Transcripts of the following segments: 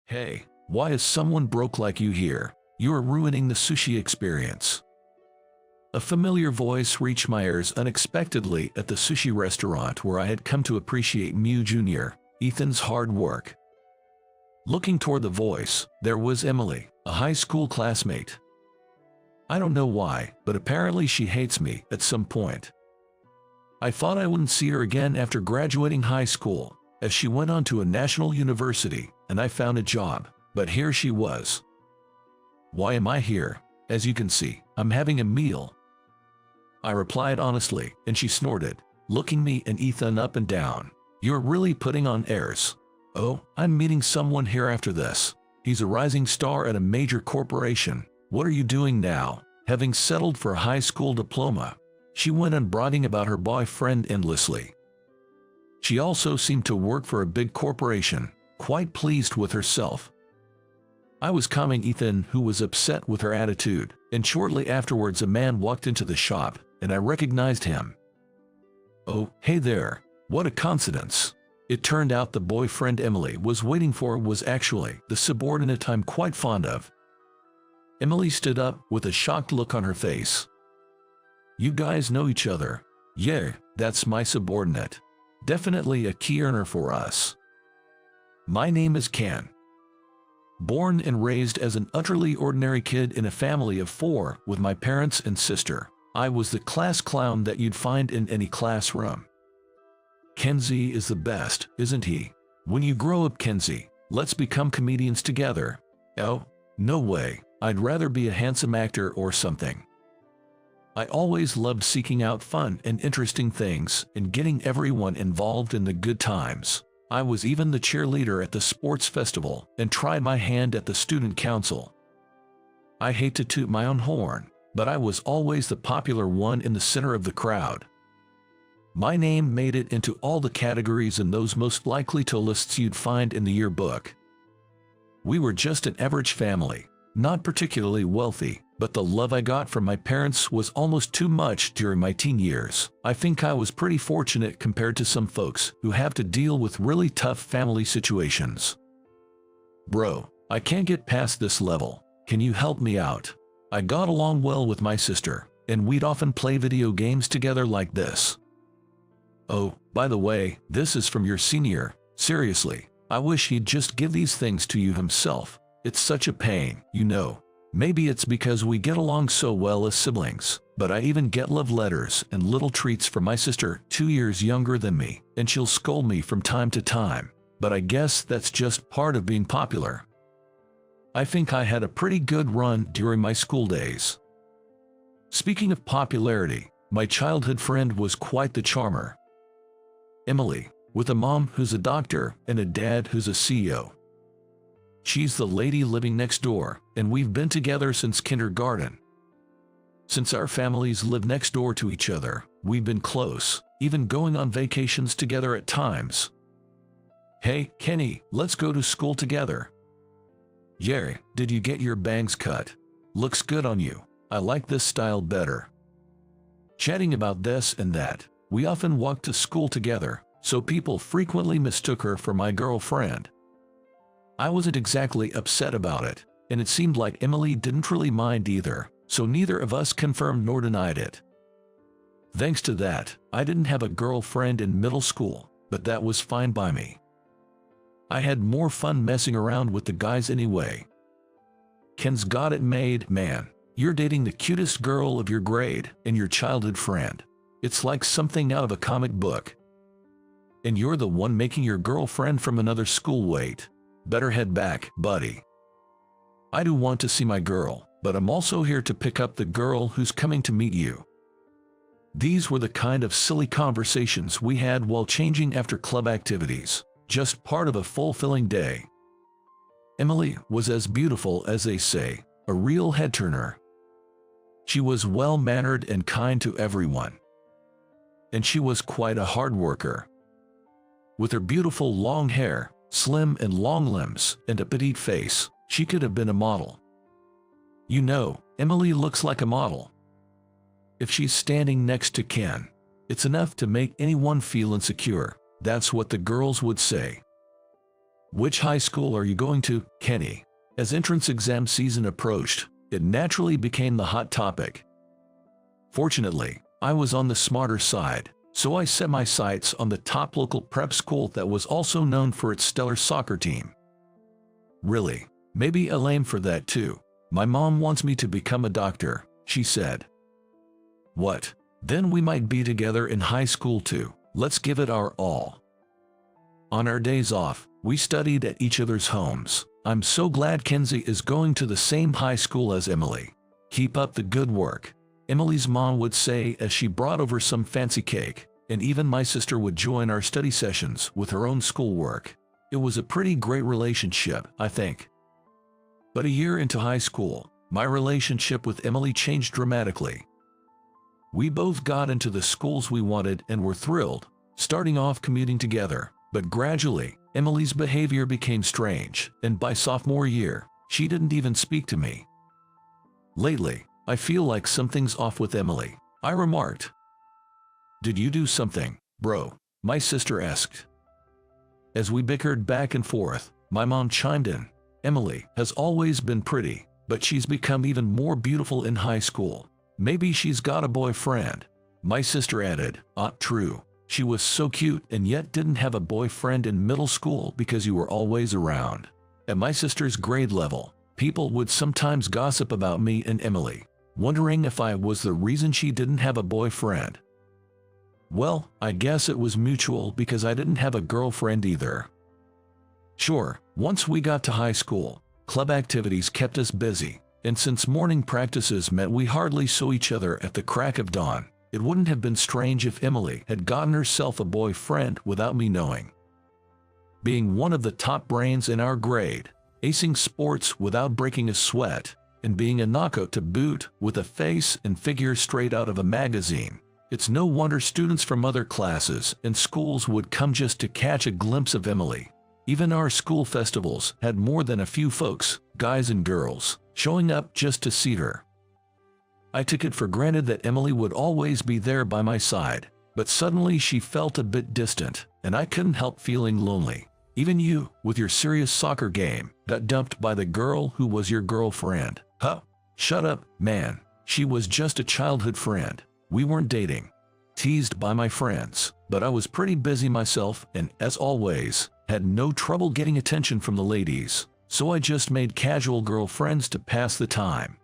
Hey, why is someone broke like you here? You are ruining the sushi experience. A familiar voice reached my ears unexpectedly at the sushi restaurant where I had come to appreciate Mew Jr., Ethan's hard work. Looking toward the voice, there was Emily, a high school classmate. I don't know why, but apparently she hates me at some point. I thought I wouldn't see her again after graduating high school, as she went on to a national university, and I found a job, but here she was. Why am I here? As you can see, I'm having a meal. I replied honestly, and she snorted, looking me and Ethan up and down. You're really putting on airs. Oh, I'm meeting someone here after this. He's a rising star at a major corporation. What are you doing now? Having settled for a high school diploma. She went on bragging about her boyfriend endlessly. She also seemed to work for a big corporation, quite pleased with herself. I was calming Ethan, who was upset with her attitude, and shortly afterwards a man walked into the shop, and I recognized him. Oh, hey there. What a coincidence. It turned out the boyfriend Emily was waiting for was actually the subordinate I'm quite fond of. Emily stood up with a shocked look on her face. You guys know each other? Yeah, that's my subordinate. Definitely a key earner for us. My name is Ken. Born and raised as an utterly ordinary kid in a family of 4 with my parents and sister, I was the class clown that you'd find in any classroom. Kenzie is the best, isn't he? When you grow up, Kenzie, let's become comedians together. Oh, no way. I'd rather be a handsome actor or something. I always loved seeking out fun and interesting things and getting everyone involved in the good times. I was even the cheerleader at the sports festival and tried my hand at the student council. I hate to toot my own horn, but I was always the popular one in the center of the crowd. My name made it into all the categories and those most likely to lists you'd find in the yearbook. We were just an average family, not particularly wealthy, but the love I got from my parents was almost too much during my teen years. I think I was pretty fortunate compared to some folks who have to deal with really tough family situations. Bro, I can't get past this level. Can you help me out? I got along well with my sister, and we'd often play video games together like this. Oh, by the way, this is from your senior. Seriously, I wish he'd just give these things to you himself. It's such a pain, you know. Maybe it's because we get along so well as siblings, but I even get love letters and little treats from my sister 2 years younger than me, and she'll scold me from time to time. But I guess that's just part of being popular. I think I had a pretty good run during my school days. Speaking of popularity, my childhood friend was quite the charmer. Emily, with a mom who's a doctor and a dad who's a CEO. She's the lady living next door, and we've been together since kindergarten. Since our families live next door to each other, we've been close, even going on vacations together at times. Hey, Kenny, let's go to school together. Yeah, did you get your bangs cut? Looks good on you. I like this style better. Chatting about this and that, we often walked to school together, so people frequently mistook her for my girlfriend. I wasn't exactly upset about it, and it seemed like Emily didn't really mind either, so neither of us confirmed nor denied it. Thanks to that, I didn't have a girlfriend in middle school, but that was fine by me. I had more fun messing around with the guys anyway. Ken's got it made, man. You're dating the cutest girl of your grade and your childhood friend. It's like something out of a comic book. And you're the one making your girlfriend from another school wait. Better head back, buddy. I do want to see my girl, but I'm also here to pick up the girl who's coming to meet you. These were the kind of silly conversations we had while changing after club activities, just part of a fulfilling day. Emily was as beautiful as they say, a real head-turner. She was well-mannered and kind to everyone. And she was quite a hard worker. With her beautiful long hair, slim and long limbs, and a petite face, she could have been a model. You know, Emily looks like a model. If she's standing next to Ken, it's enough to make anyone feel insecure. That's what the girls would say. Which high school are you going to, Kenny? As entrance exam season approached, it naturally became the hot topic. Fortunately, I was on the smarter side, so I set my sights on the top local prep school that was also known for its stellar soccer team. Really, maybe I'll aim for that too. My mom wants me to become a doctor, she said. What? Then we might be together in high school too. Let's give it our all. On our days off, we studied at each other's homes. I'm so glad Kenzie is going to the same high school as Emily. Keep up the good work, Emily's mom would say as she brought over some fancy cake, and even my sister would join our study sessions with her own schoolwork. It was a pretty great relationship, I think. But a year into high school, my relationship with Emily changed dramatically. We both got into the schools we wanted and were thrilled, starting off commuting together, but gradually, Emily's behavior became strange, and by sophomore year, she didn't even speak to me. Lately, I feel like something's off with Emily, I remarked. Did you do something, bro? My sister asked. As we bickered back and forth, my mom chimed in. Emily has always been pretty, but she's become even more beautiful in high school. Maybe she's got a boyfriend. My sister added, true. She was so cute and yet didn't have a boyfriend in middle school because you were always around. At my sister's grade level, people would sometimes gossip about me and Emily, wondering if I was the reason she didn't have a boyfriend. Well, I guess it was mutual because I didn't have a girlfriend either. Sure, once we got to high school, club activities kept us busy, and since morning practices meant we hardly saw each other at the crack of dawn, it wouldn't have been strange if Emily had gotten herself a boyfriend without me knowing. Being one of the top brains in our grade, acing sports without breaking a sweat, and being a knockout to boot with a face and figure straight out of a magazine, it's no wonder students from other classes and schools would come just to catch a glimpse of Emily. Even our school festivals had more than a few folks, guys and girls, showing up just to see her. I took it for granted that Emily would always be there by my side, but suddenly she felt a bit distant, and I couldn't help feeling lonely. Even you, with your serious soccer game, got dumped by the girl who was your girlfriend. Huh? Shut up, man. She was just a childhood friend. We weren't dating. Teased by my friends, but I was pretty busy myself and, as always, had no trouble getting attention from the ladies, so I just made casual girlfriends to pass the time.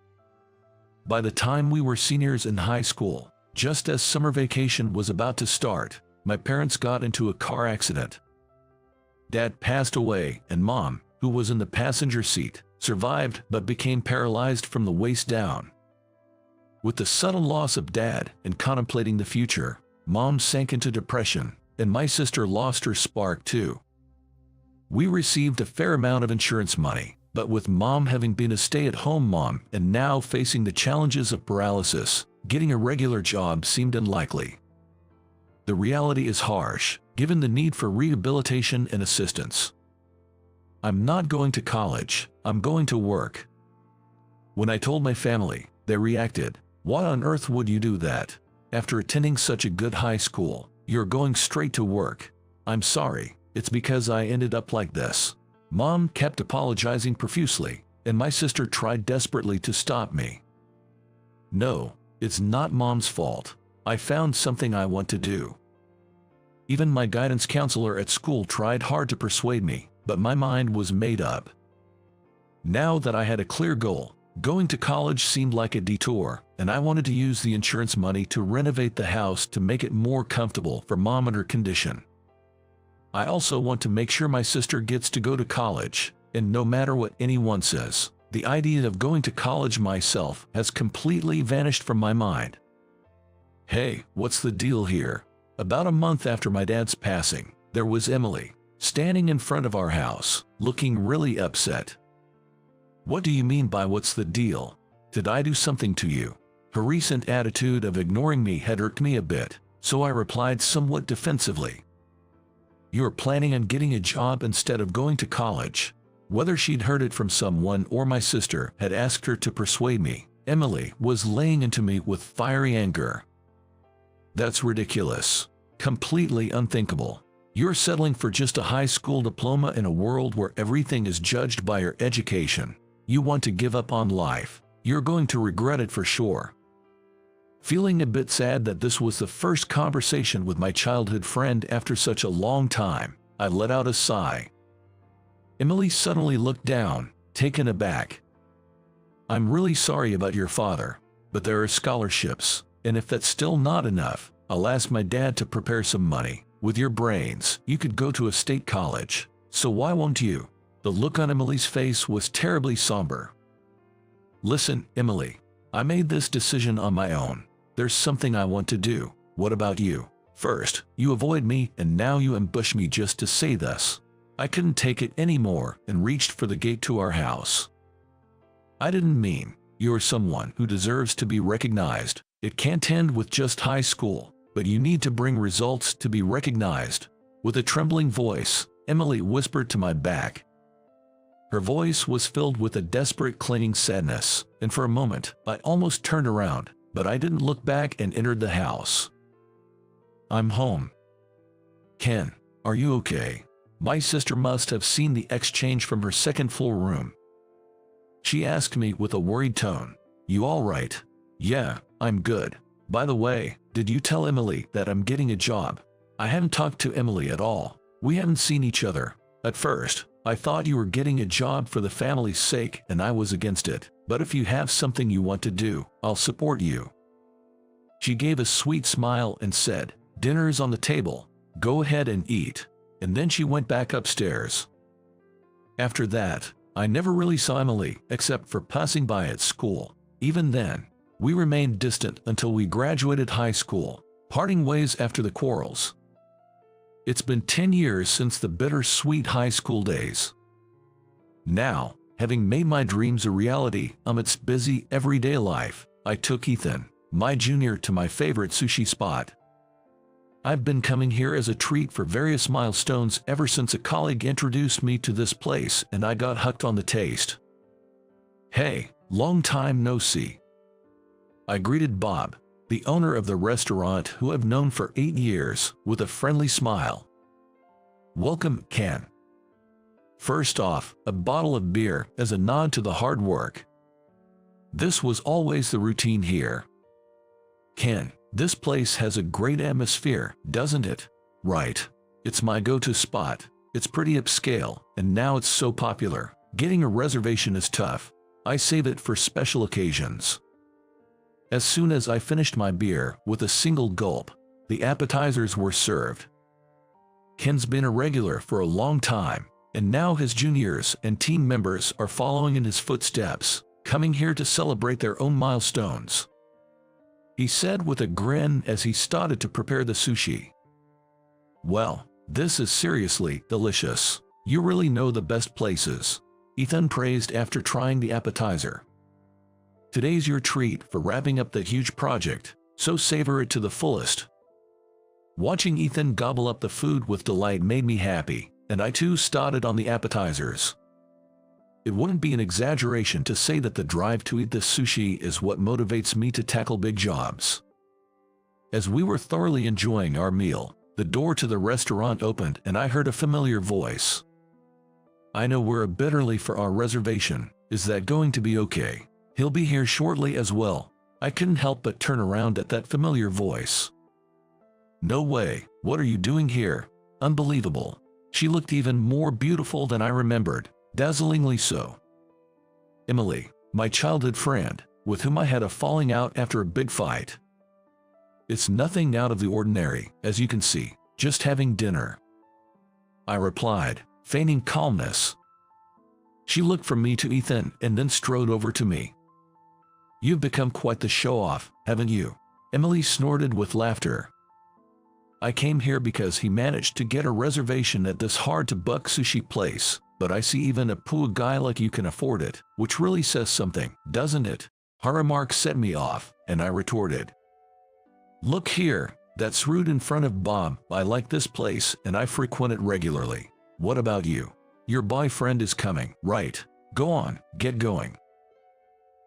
By the time we were seniors in high school, just as summer vacation was about to start, my parents got into a car accident. Dad passed away and Mom, who was in the passenger seat, survived but became paralyzed from the waist down. With the sudden loss of Dad and contemplating the future, Mom sank into depression, and my sister lost her spark too. We received a fair amount of insurance money, but with Mom having been a stay-at-home mom and now facing the challenges of paralysis, getting a regular job seemed unlikely. The reality is harsh, given the need for rehabilitation and assistance. I'm not going to college, I'm going to work. When I told my family, they reacted, "Why on earth would you do that? After attending such a good high school, you're going straight to work." I'm sorry, it's because I ended up like this. Mom kept apologizing profusely, and my sister tried desperately to stop me. No, it's not Mom's fault. I found something I want to do. Even my guidance counselor at school tried hard to persuade me, but my mind was made up. Now that I had a clear goal, going to college seemed like a detour, and I wanted to use the insurance money to renovate the house to make it more comfortable for Mom and her condition. I also want to make sure my sister gets to go to college, and no matter what anyone says, the idea of going to college myself has completely vanished from my mind. Hey, what's the deal here? About a month after my dad's passing, there was Emily, standing in front of our house, looking really upset. What do you mean by what's the deal? Did I do something to you? Her recent attitude of ignoring me had irked me a bit, so I replied somewhat defensively. You're planning on getting a job instead of going to college. Whether she'd heard it from someone or my sister had asked her to persuade me, Emily was laying into me with fiery anger. That's ridiculous. Completely unthinkable. You're settling for just a high school diploma in a world where everything is judged by your education. You want to give up on life. You're going to regret it for sure. Feeling a bit sad that this was the first conversation with my childhood friend after such a long time, I let out a sigh. Emily suddenly looked down, taken aback. I'm really sorry about your father, but there are scholarships, and if that's still not enough, I'll ask my dad to prepare some money. With your brains, you could go to a state college, so why won't you? The look on Emily's face was terribly somber. Listen, Emily, I made this decision on my own. There's something I want to do. What about you? First, you avoid me, and now you ambush me just to say this. I couldn't take it anymore and reached for the gate to our house. I didn't mean, you're someone who deserves to be recognized. It can't end with just high school, but you need to bring results to be recognized. With a trembling voice, Emily whispered to my back. Her voice was filled with a desperate clinging sadness, and for a moment, I almost turned around, but I didn't look back and entered the house. I'm home. Ken, are you okay? My sister must have seen the exchange from her second-floor room. She asked me with a worried tone. You all right? Yeah, I'm good. By the way, did you tell Emily that I'm getting a job? I haven't talked to Emily at all. We haven't seen each other. At first, I thought you were getting a job for the family's sake and I was against it. But if you have something you want to do, I'll support you. She gave a sweet smile and said, Dinner's on the table. Go ahead and eat. And then she went back upstairs. After that, I never really saw Emily except for passing by at school. Even then, we remained distant until we graduated high school, parting ways after the quarrels. It's been 10 years since the bittersweet high school days. Now, having made my dreams a reality amidst busy, everyday life, I took Ethan, my junior, to my favorite sushi spot. I've been coming here as a treat for various milestones ever since a colleague introduced me to this place and I got hooked on the taste. Hey, long time no see. I greeted Bob, the owner of the restaurant who I've known for 8 years, with a friendly smile. Welcome, Ken. First off, a bottle of beer as a nod to the hard work. This was always the routine here. Ken, this place has a great atmosphere, doesn't it? Right. It's my go-to spot. It's pretty upscale, and now it's so popular. Getting a reservation is tough. I save it for special occasions. As soon as I finished my beer with a single gulp, the appetizers were served. Ken's been a regular for a long time, and now his juniors and team members are following in his footsteps, coming here to celebrate their own milestones. He said with a grin as he started to prepare the sushi. Well, this is seriously delicious. You really know the best places, Ethan praised after trying the appetizer. Today's your treat for wrapping up that huge project, so savor it to the fullest. Watching Ethan gobble up the food with delight made me happy, and I too started on the appetizers. It wouldn't be an exaggeration to say that the drive to eat this sushi is what motivates me to tackle big jobs. As we were thoroughly enjoying our meal, the door to the restaurant opened and I heard a familiar voice. I know we're a bit early for our reservation. Is that going to be okay? He'll be here shortly as well. I couldn't help but turn around at that familiar voice. No way, what are you doing here? Unbelievable. She looked even more beautiful than I remembered. Dazzlingly so. Emily, my childhood friend, with whom I had a falling out after a big fight. It's nothing out of the ordinary, as you can see, just having dinner. I replied, feigning calmness. She looked from me to Ethan and then strode over to me. You've become quite the show-off, haven't you? Emily snorted with laughter. I came here because he managed to get a reservation at this hard-to-book sushi place. But I see even a poor guy like you can afford it, which really says something, doesn't it? Her remark set me off, and I retorted. Look here, that's rude in front of Bob. I like this place, and I frequent it regularly. What about you? Your boyfriend is coming, right? Go on, get going.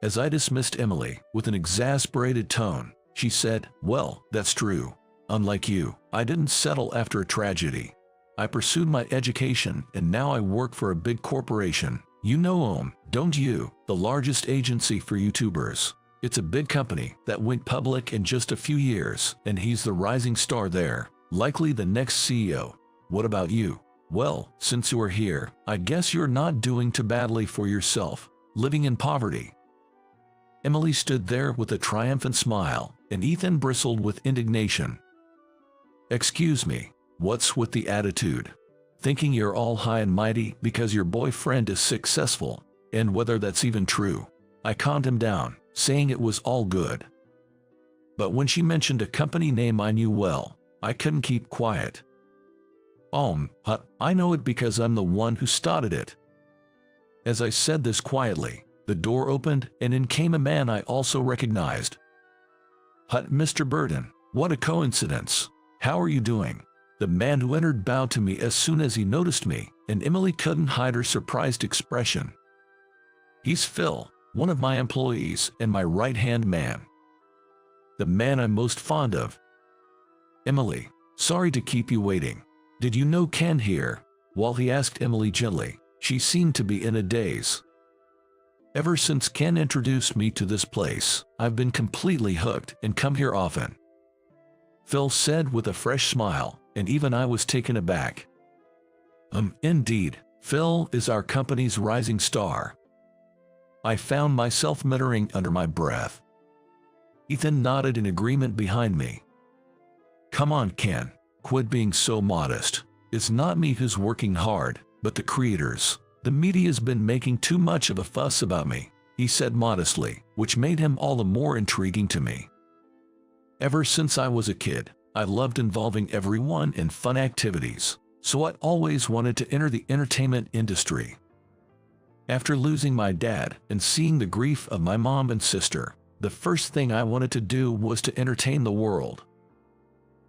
As I dismissed Emily, with an exasperated tone, she said, well, that's true. Unlike you, I didn't settle after a tragedy. I pursued my education and now I work for a big corporation. You know 'em, don't you? The largest agency for YouTubers. It's a big company that went public in just a few years, and he's the rising star there, likely the next CEO. What about you? Well, since you are here, I guess you're not doing too badly for yourself, living in poverty. Emily stood there with a triumphant smile, and Ethan bristled with indignation. Excuse me, what's with the attitude? Thinking you're all high and mighty because your boyfriend is successful, and whether that's even true. I calmed him down, saying it was all good. But when she mentioned a company name I knew well, I couldn't keep quiet. I know it because I'm the one who started it. As I said this quietly, the door opened and in came a man I also recognized. Mr. Burton, what a coincidence. How are you doing? The man who entered bowed to me as soon as he noticed me, and Emily couldn't hide her surprised expression. He's Phil, one of my employees and my right-hand man. The man I'm most fond of. Emily, sorry to keep you waiting. Did you know Ken here? While he asked Emily gently, she seemed to be in a daze. Ever since Ken introduced me to this place, I've been completely hooked and come here often. Phil said with a fresh smile, and even I was taken aback. Indeed, Phil is our company's rising star. I found myself muttering under my breath. Ethan nodded in agreement behind me. Come on, Ken, quit being so modest. It's not me who's working hard, but the creators. The media's been making too much of a fuss about me, he said modestly, which made him all the more intriguing to me. Ever since I was a kid, I loved involving everyone in fun activities, so I always wanted to enter the entertainment industry. After losing my dad and seeing the grief of my mom and sister, the first thing I wanted to do was to entertain the world.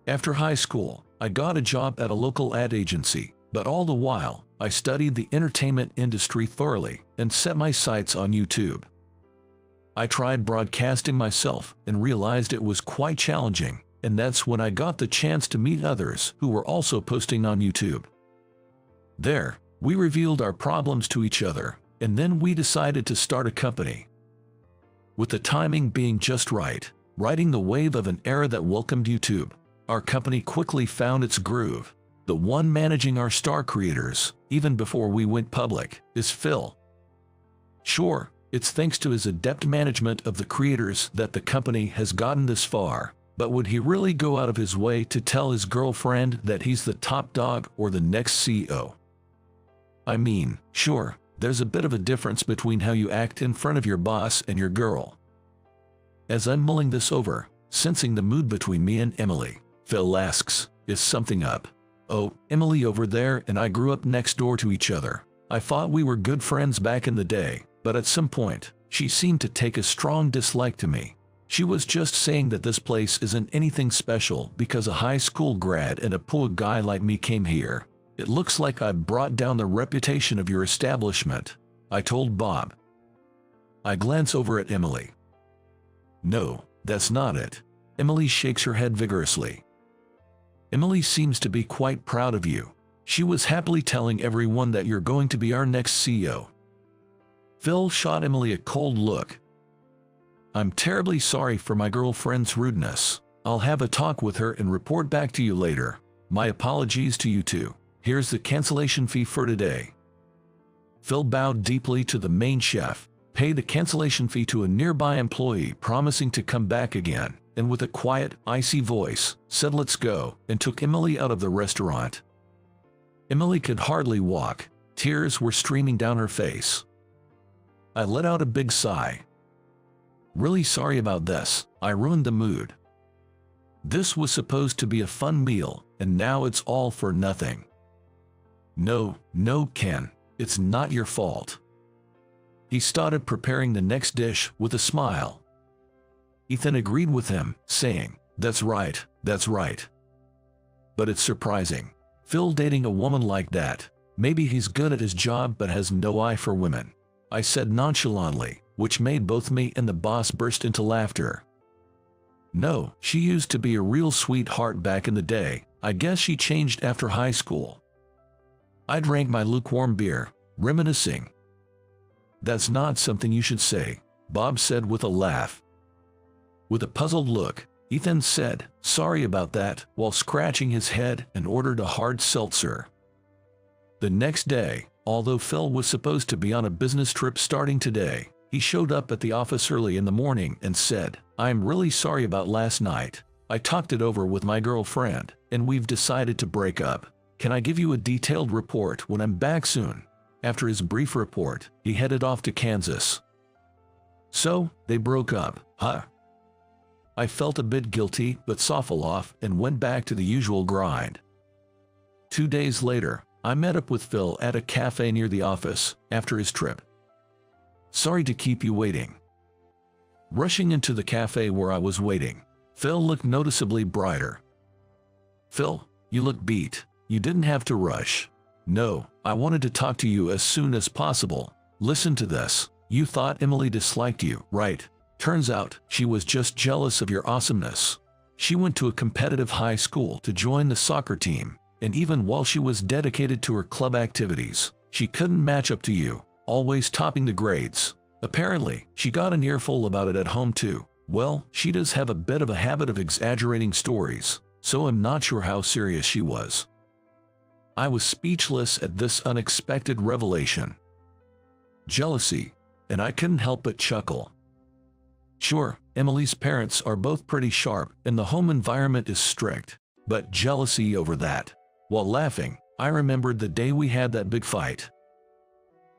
After high school, I got a job at a local ad agency, but all the while, I studied the entertainment industry thoroughly and set my sights on YouTube. I tried broadcasting myself and realized it was quite challenging, and that's when I got the chance to meet others who were also posting on YouTube. There, we revealed our problems to each other, and then we decided to start a company. With the timing being just right, riding the wave of an era that welcomed YouTube, our company quickly found its groove. The one managing our star creators, even before we went public, is Phil. Sure, it's thanks to his adept management of the creators that the company has gotten this far, but would he really go out of his way to tell his girlfriend that he's the top dog or the next CEO? I mean, sure, there's a bit of a difference between how you act in front of your boss and your girl. As I'm mulling this over, sensing the mood between me and Emily, Phil asks, is something up? Oh, Emily over there and I grew up next door to each other. I thought we were good friends back in the day, but at some point, she seemed to take a strong dislike to me. She was just saying that this place isn't anything special because a high school grad and a poor guy like me came here. It looks like I brought down the reputation of your establishment, I told Bob. I glance over at Emily. No, that's not it. Emily shakes her head vigorously. Emily seems to be quite proud of you. She was happily telling everyone that you're going to be our next CEO. Phil shot Emily a cold look. I'm terribly sorry for my girlfriend's rudeness. I'll have a talk with her and report back to you later. My apologies to you too. Here's the cancellation fee for today. Phil bowed deeply to the main chef, paid the cancellation fee to a nearby employee promising to come back again, and with a quiet, icy voice, said let's go, and took Emily out of the restaurant. Emily could hardly walk. Tears were streaming down her face. I let out a big sigh. Really sorry about this, I ruined the mood. This was supposed to be a fun meal, and now it's all for nothing. No, Ken, it's not your fault. He started preparing the next dish with a smile. Ethan agreed with him, saying, that's right. But it's surprising. Phil dating a woman like that. Maybe he's good at his job but has no eye for women, I said nonchalantly, which made both me and the boss burst into laughter. No, she used to be a real sweetheart back in the day. I guess she changed after high school. I drank my lukewarm beer, reminiscing. "That's not something you should say," Bob said with a laugh. With a puzzled look, Ethan said, "Sorry about that," while scratching his head and ordered a hard seltzer. The next day, although Phil was supposed to be on a business trip starting today, he showed up at the office early in the morning and said, "I'm really sorry about last night. I talked it over with my girlfriend, and we've decided to break up. Can I give you a detailed report when I'm back soon?" After his brief report, he headed off to Kansas. "So, they broke up, huh?" I felt a bit guilty but softened off and went back to the usual grind. 2 days later, I met up with Phil at a cafe near the office after his trip. "Sorry to keep you waiting." Rushing into the cafe where I was waiting, Phil looked noticeably brighter. "Phil, you look beat. You didn't have to rush." "No, I wanted to talk to you as soon as possible. Listen to this. You thought Emily disliked you, right? Turns out, she was just jealous of your awesomeness. She went to a competitive high school to join the soccer team, and even while she was dedicated to her club activities, she couldn't match up to you, always topping the grades. Apparently, she got an earful about it at home too. Well, she does have a bit of a habit of exaggerating stories, so I'm not sure how serious she was." I was speechless at this unexpected revelation. Jealousy, and I couldn't help but chuckle. Sure, Emily's parents are both pretty sharp and the home environment is strict, but jealousy over that. While laughing, I remembered the day we had that big fight.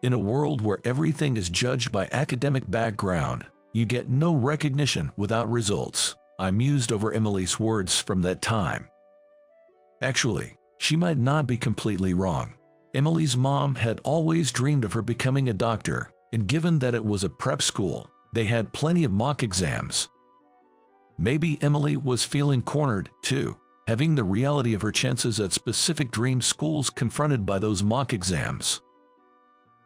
In a world where everything is judged by academic background, you get no recognition without results. I mused over Emily's words from that time. Actually, she might not be completely wrong. Emily's mom had always dreamed of her becoming a doctor, and given that it was a prep school, they had plenty of mock exams. Maybe Emily was feeling cornered, too, having the reality of her chances at specific dream schools confronted by those mock exams.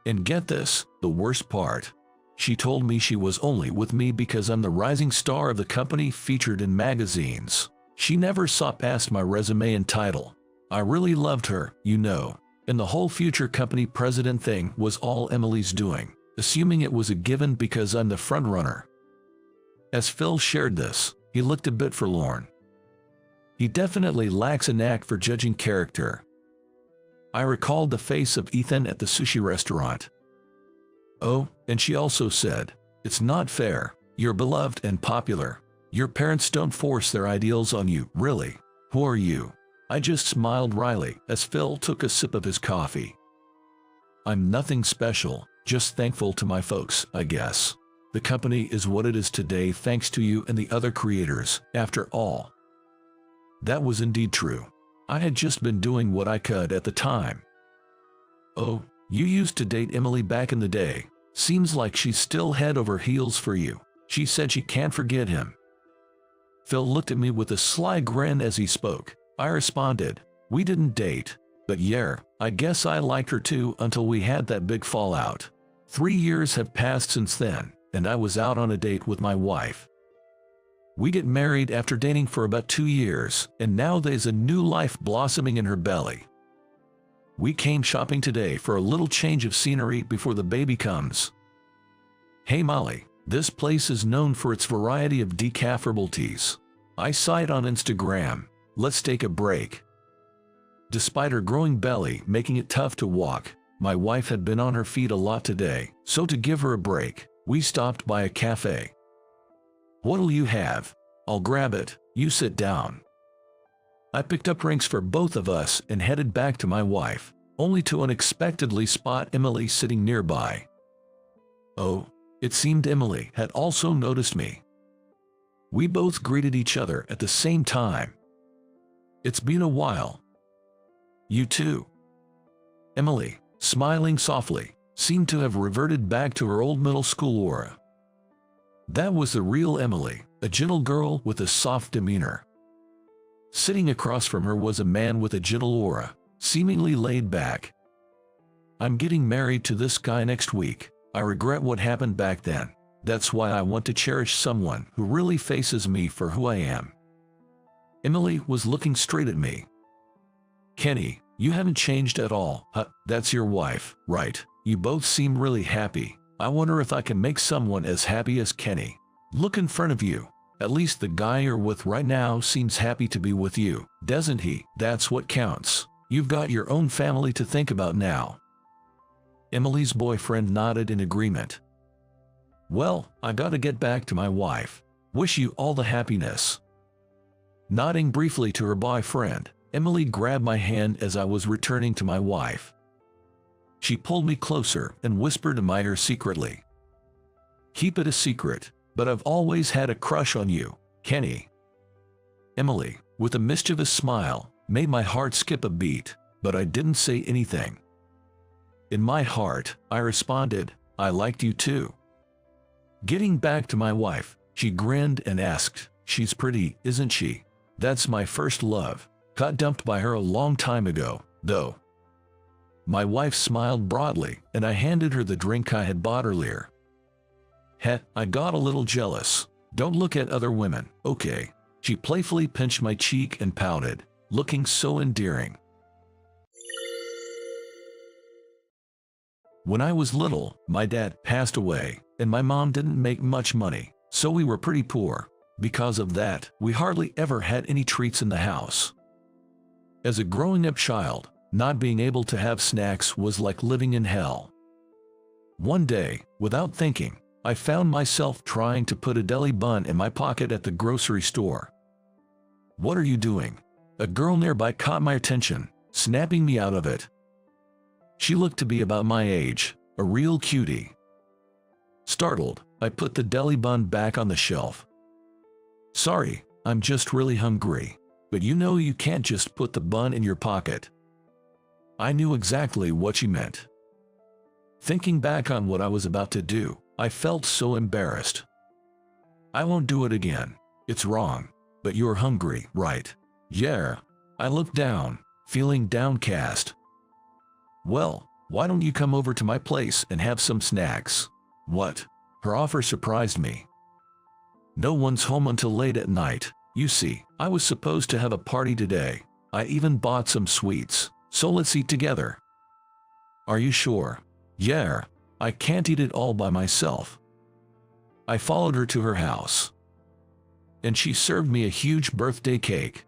And get this, the worst part. She told me she was only with me because I'm the rising star of the company featured in magazines. She never saw past my resume and title. I really loved her, you know, and the whole future company president thing was all Emily's doing, assuming it was a given because I'm the frontrunner. As Phil shared this, he looked a bit forlorn. He definitely lacks a knack for judging character. I recalled the face of Ethan at the sushi restaurant. Oh, and she also said, "It's not fair. You're beloved and popular. Your parents don't force their ideals on you, really. Who are you?" I just smiled wryly as Phil took a sip of his coffee. "I'm nothing special, just thankful to my folks, I guess. The company is what it is today thanks to you and the other creators, after all." That was indeed true. I had just been doing what I could at the time. "Oh, you used to date Emily back in the day. Seems like she's still head over heels for you. She said she can't forget him." Phil looked at me with a sly grin as he spoke. I responded, "We didn't date, but yeah, I guess I liked her too until we had that big fallout. 3 years have passed since then, and I was out on a date with my wife. We get married after dating for about 2 years, and now there's a new life blossoming in her belly. We came shopping today for a little change of scenery before the baby comes. Hey Molly, this place is known for its variety of decaf herbal teas. I saw it on Instagram. Let's take a break." Despite her growing belly making it tough to walk, my wife had been on her feet a lot today, so to give her a break, we stopped by a cafe. "What'll you have?" "I'll grab it, you sit down." I picked up drinks for both of us and headed back to my wife, only to unexpectedly spot Emily sitting nearby. Oh, it seemed Emily had also noticed me. We both greeted each other at the same time. "It's been a while." "You too." Emily, smiling softly, seemed to have reverted back to her old middle school aura. That was the real Emily, a gentle girl with a soft demeanor. Sitting across from her was a man with a gentle aura, seemingly laid back. "I'm getting married to this guy next week. I regret what happened back then. That's why I want to cherish someone who really faces me for who I am." Emily was looking straight at me. "Kenny, You haven't changed at all. That's your wife, right? You both seem really happy. I wonder if I can make someone as happy as Kenny. Look in front of you. At least the guy you're with right now seems happy to be with you, doesn't he? That's what counts. You've got your own family to think about now. Emily's boyfriend nodded in agreement. Well, I gotta get back to my wife. Wish you all the happiness. Nodding briefly to her boyfriend, Emily grabbed my hand as I was returning to my wife. She pulled me closer and whispered in my ear secretly. Keep it a secret, but I've always had a crush on you, Kenny. Emily, with a mischievous smile, made my heart skip a beat, but I didn't say anything. In my heart, I responded, I liked you too. Getting back to my wife, she grinned and asked, she's pretty, isn't she? That's my first love. Got dumped by her a long time ago, though. My wife smiled broadly, and I handed her the drink I had bought earlier. I got a little jealous. Don't look at other women, okay? She playfully pinched my cheek and pouted, looking so endearing. When I was little, my dad passed away, and my mom didn't make much money, so we were pretty poor. Because of that, we hardly ever had any treats in the house. As a growing-up child, not being able to have snacks was like living in hell. One day, without thinking, I found myself trying to put a deli bun in my pocket at the grocery store. What are you doing? A girl nearby caught my attention, snapping me out of it. She looked to be about my age, a real cutie. Startled, I put the deli bun back on the shelf. Sorry, I'm just really hungry. But you know you can't just put the bun in your pocket. I knew exactly what she meant. Thinking back on what I was about to do, I felt so embarrassed. I won't do it again. It's wrong. But you're hungry, right? Yeah. I looked down, feeling downcast. Well, why don't you come over to my place and have some snacks? What? Her offer surprised me. No one's home until late at night. You see, I was supposed to have a party today. I even bought some sweets, so let's eat together. Are you sure? Yeah, I can't eat it all by myself. I followed her to her house. And she served me a huge birthday cake.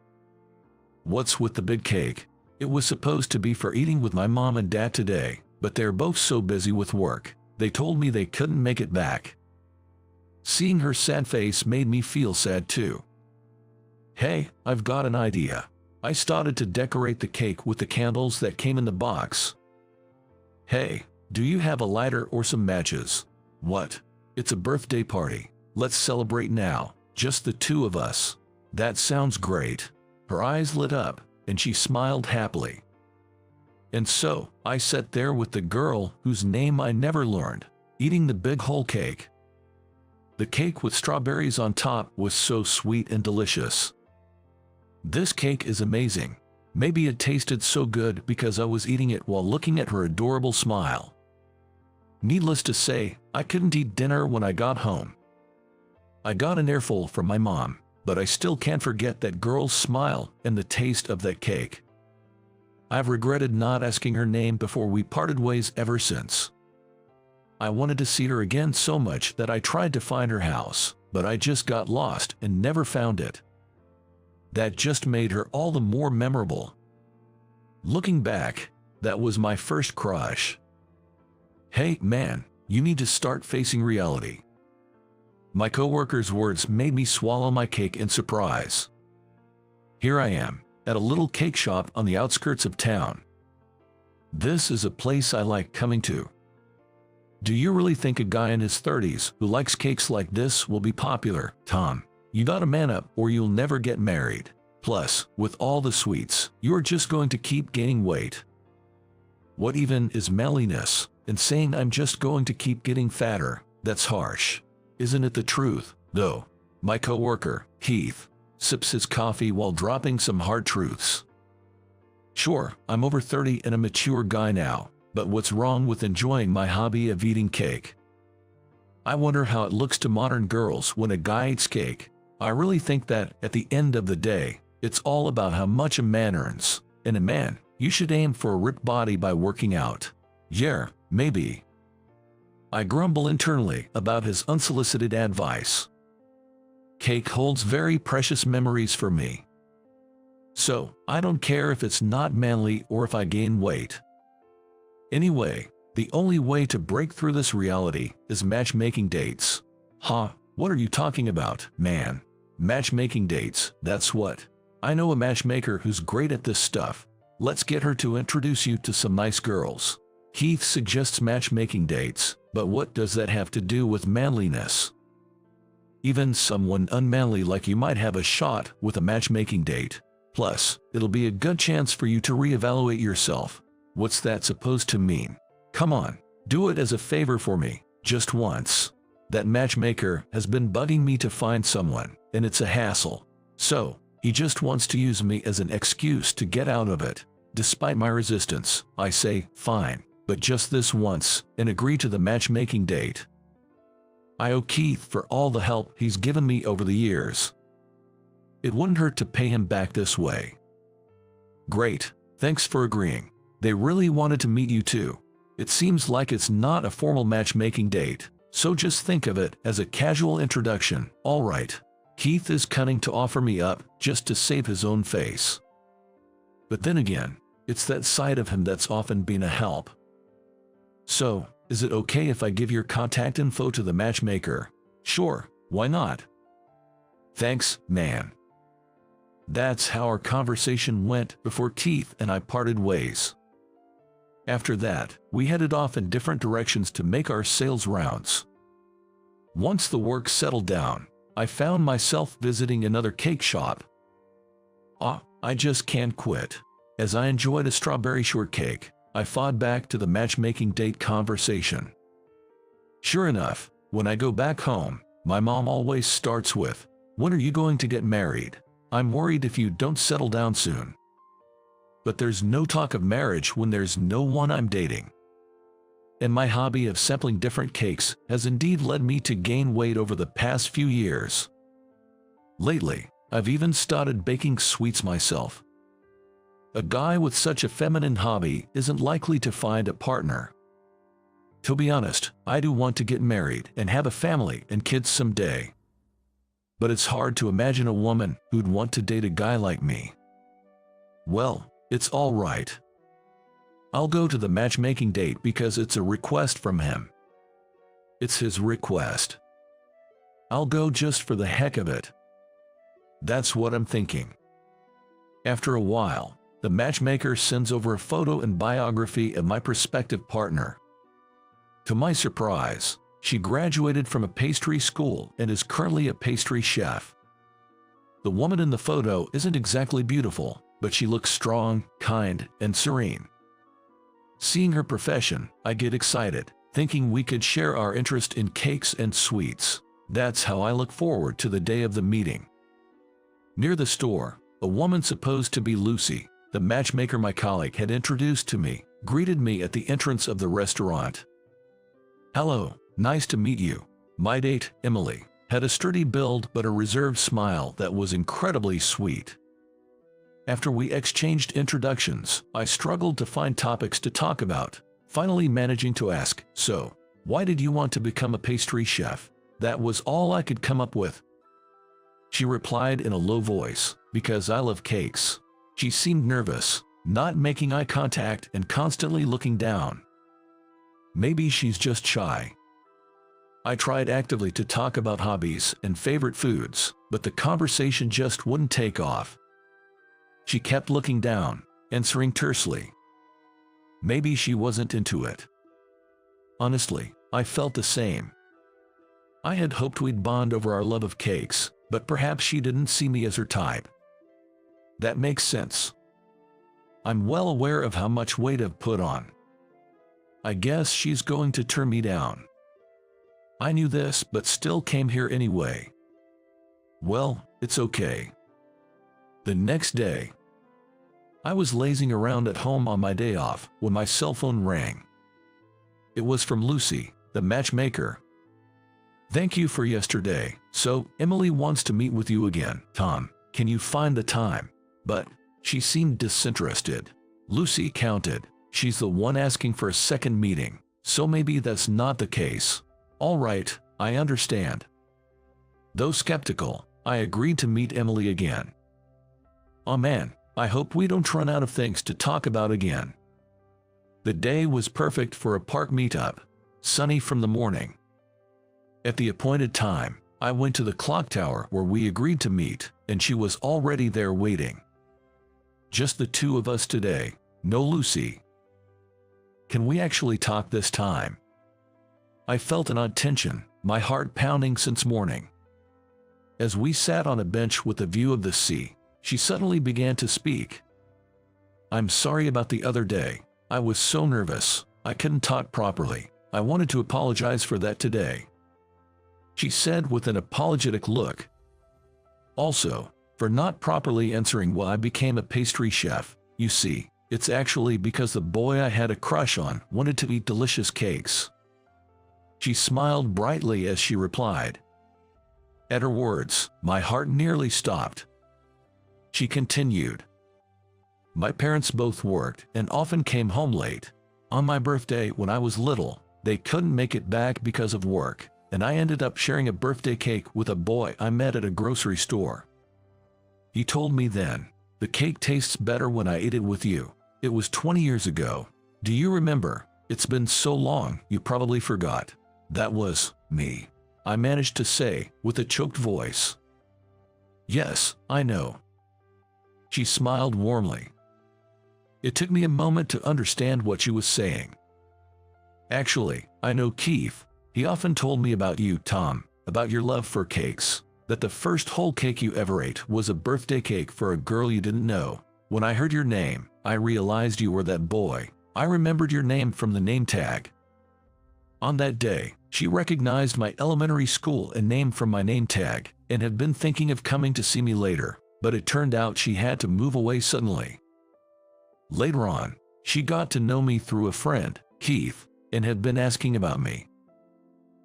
What's with the big cake? It was supposed to be for eating with my mom and dad today, but they're both so busy with work, they told me they couldn't make it back. Seeing her sad face made me feel sad too. Hey, I've got an idea. I started to decorate the cake with the candles that came in the box. Hey, do you have a lighter or some matches? What? It's a birthday party. Let's celebrate now, just the two of us. That sounds great. Her eyes lit up, and she smiled happily. And so, I sat there with the girl whose name I never learned, eating the big whole cake. The cake with strawberries on top was so sweet and delicious. This cake is amazing. Maybe it tasted so good because I was eating it while looking at her adorable smile. Needless to say, I couldn't eat dinner when I got home. I got an earful from my mom, but I still can't forget that girl's smile and the taste of that cake. I've regretted not asking her name before we parted ways ever since. I wanted to see her again so much that I tried to find her house, but I just got lost and never found it. That just made her all the more memorable. Looking back, that was my first crush. Hey, man, you need to start facing reality. My coworker's words made me swallow my cake in surprise. Here I am, at a little cake shop on the outskirts of town. This is a place I like coming to. Do you really think a guy in his 30s who likes cakes like this will be popular, Tom? You gotta man up or you'll never get married. Plus, with all the sweets, you're just going to keep gaining weight. What even is manliness? And saying I'm just going to keep getting fatter, that's harsh. Isn't it the truth, though? My coworker, Keith, sips his coffee while dropping some hard truths. Sure, I'm over 30 and a mature guy now, but what's wrong with enjoying my hobby of eating cake? I wonder how it looks to modern girls when a guy eats cake. I really think that, at the end of the day, it's all about how much a man earns, and a man, You should aim for a ripped body by working out. Yeah, maybe. I grumble internally about his unsolicited advice. Cake holds very precious memories for me. So, I don't care if it's not manly or if I gain weight. Anyway, the only way to break through this reality is matchmaking dates. Huh, what are you talking about, man? Matchmaking dates, that's what. I know a matchmaker who's great at this stuff. Let's get her to introduce you to some nice girls. Keith suggests matchmaking dates, but what does that have to do with manliness? Even someone unmanly like you might have a shot with a matchmaking date. Plus, it'll be a good chance for you to reevaluate yourself. What's that supposed to mean? Come on, do it as a favor for me, just once. That matchmaker has been bugging me to find someone, and it's a hassle. So, he just wants to use me as an excuse to get out of it. Despite my resistance, I say, fine, but just this once, and agree to the matchmaking date. I owe Keith for all the help he's given me over the years. It wouldn't hurt to pay him back this way. Great, thanks for agreeing. They really wanted to meet you too. It seems like it's not a formal matchmaking date, so just think of it as a casual introduction, alright. Keith is cunning to offer me up just to save his own face. But then again, it's that side of him that's often been a help. So, is it okay if I give your contact info to the matchmaker? Sure, why not? Thanks, man. That's how our conversation went before Keith and I parted ways. After that, we headed off in different directions to make our sales rounds. Once the work settled down, I found myself visiting another cake shop. I just can't quit. As I enjoyed a strawberry shortcake, I fought back to the matchmaking date conversation. Sure enough, when I go back home, my mom always starts with, "When are you going to get married? I'm worried if you don't settle down soon." But there's no talk of marriage when there's no one I'm dating. And my hobby of sampling different cakes has indeed led me to gain weight over the past few years. Lately, I've even started baking sweets myself. A guy with such a feminine hobby isn't likely to find a partner. To be honest, I do want to get married and have a family and kids someday. But it's hard to imagine a woman who'd want to date a guy like me. Well, it's all right. I'll go to the matchmaking date because it's a request from him. It's his request. I'll go just for the heck of it. That's what I'm thinking. After a while, the matchmaker sends over a photo and biography of my prospective partner. To my surprise, she graduated from a pastry school and is currently a pastry chef. The woman in the photo isn't exactly beautiful, but she looks strong, kind, and serene. Seeing her profession, I get excited, thinking we could share our interest in cakes and sweets. That's how I look forward to the day of the meeting. Near the store, a woman supposed to be Lucy, the matchmaker my colleague had introduced to me, greeted me at the entrance of the restaurant. "Hello, nice to meet you. My date, Emily, had a sturdy build but a reserved smile that was incredibly sweet." After we exchanged introductions, I struggled to find topics to talk about, finally managing to ask, "So, why did you want to become a pastry chef?" That was all I could come up with. She replied in a low voice, "Because I love cakes." She seemed nervous, not making eye contact and constantly looking down. Maybe she's just shy. I tried actively to talk about hobbies and favorite foods, but the conversation just wouldn't take off. She kept looking down, answering tersely. Maybe she wasn't into it. Honestly, I felt the same. I had hoped we'd bond over our love of cakes, but perhaps she didn't see me as her type. That makes sense. I'm well aware of how much weight I've put on. I guess she's going to turn me down. I knew this, but still came here anyway. Well, it's okay. The next day, I was lazing around at home on my day off when my cell phone rang. It was from Lucy, the matchmaker. "Thank you for yesterday. So, Emily wants to meet with you again. Tom, can you find the time?" But she seemed disinterested. Lucy counted. She's the one asking for a second meeting, so maybe that's not the case. All right, I understand. Though skeptical, I agreed to meet Emily again. Oh man, I hope we don't run out of things to talk about again. The day was perfect for a park meetup, sunny from the morning. At the appointed time, I went to the clock tower where we agreed to meet, and she was already there waiting. Just the two of us today, no Lucy. Can we actually talk this time? I felt an odd tension, my heart pounding since morning. As we sat on a bench with a view of the sea, she suddenly began to speak. I'm sorry about the other day. I was so nervous, I couldn't talk properly. I wanted to apologize for that today, she said with an apologetic look. Also, for not properly answering why I became a pastry chef. You see, it's actually because the boy I had a crush on wanted to eat delicious cakes. She smiled brightly as she replied. At her words, my heart nearly stopped. She continued. My parents both worked and often came home late. On my birthday when I was little, they couldn't make it back because of work, and I ended up sharing a birthday cake with a boy I met at a grocery store. He told me then, the cake tastes better when I ate it with you. It was 20 years ago. Do you remember? It's been so long, you probably forgot. That was me, I managed to say with a choked voice. Yes, I know. She smiled warmly. It took me a moment to understand what she was saying. Actually, I know Keith. He often told me about you, Tom, about your love for cakes, that the first whole cake you ever ate was a birthday cake for a girl you didn't know. When I heard your name, I realized you were that boy. I remembered your name from the name tag. On that day, she recognized my elementary school and name from my name tag, and had been thinking of coming to see me later, but it turned out she had to move away suddenly. Later on, she got to know me through a friend, Keith, and had been asking about me.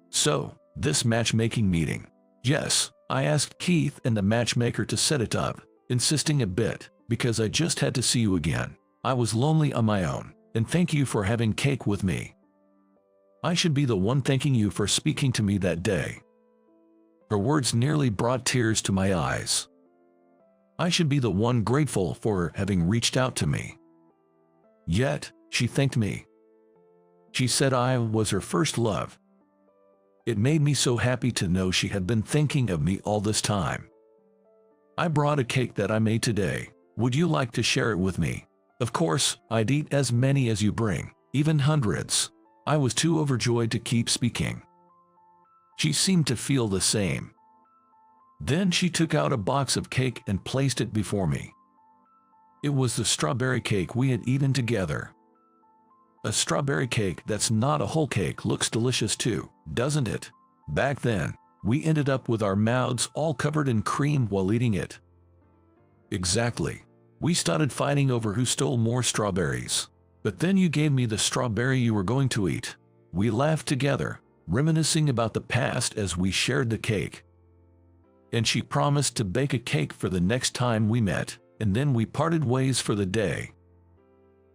So, this matchmaking meeting. Yes, I asked Keith and the matchmaker to set it up, insisting a bit, because I just had to see you again. I was lonely on my own, and thank you for having cake with me. I should be the one thanking you for speaking to me that day. Her words nearly brought tears to my eyes. I should be the one grateful for her having reached out to me. Yet, she thanked me. She said I was her first love. It made me so happy to know she had been thinking of me all this time. I brought a cake that I made today. Would you like to share it with me? Of course, I'd eat as many as you bring, even hundreds. I was too overjoyed to keep speaking. She seemed to feel the same. Then she took out a box of cake and placed it before me. It was the strawberry cake we had eaten together. A strawberry cake that's not a whole cake looks delicious too, doesn't it? Back then, we ended up with our mouths all covered in cream while eating it. Exactly. We started fighting over who stole more strawberries. But then you gave me the strawberry you were going to eat. We laughed together, reminiscing about the past as we shared the cake. And she promised to bake a cake for the next time we met, and then we parted ways for the day.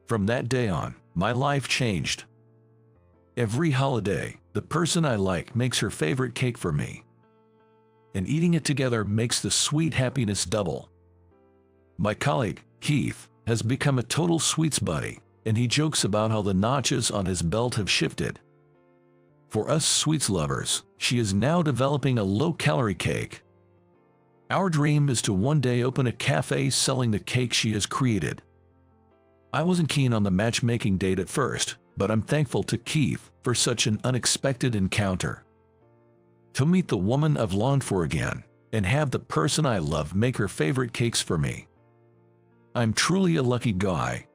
From that day on, my life changed. Every holiday, the person I like makes her favorite cake for me. And eating it together makes the sweet happiness double. My colleague, Keith, has become a total sweets buddy, and he jokes about how the notches on his belt have shifted. For us sweets lovers, she is now developing a low-calorie cake. Our dream is to one day open a cafe selling the cake she has created. I wasn't keen on the matchmaking date at first, but I'm thankful to Keith for such an unexpected encounter. To meet the woman I've longed for again, and have the person I love make her favorite cakes for me. I'm truly a lucky guy.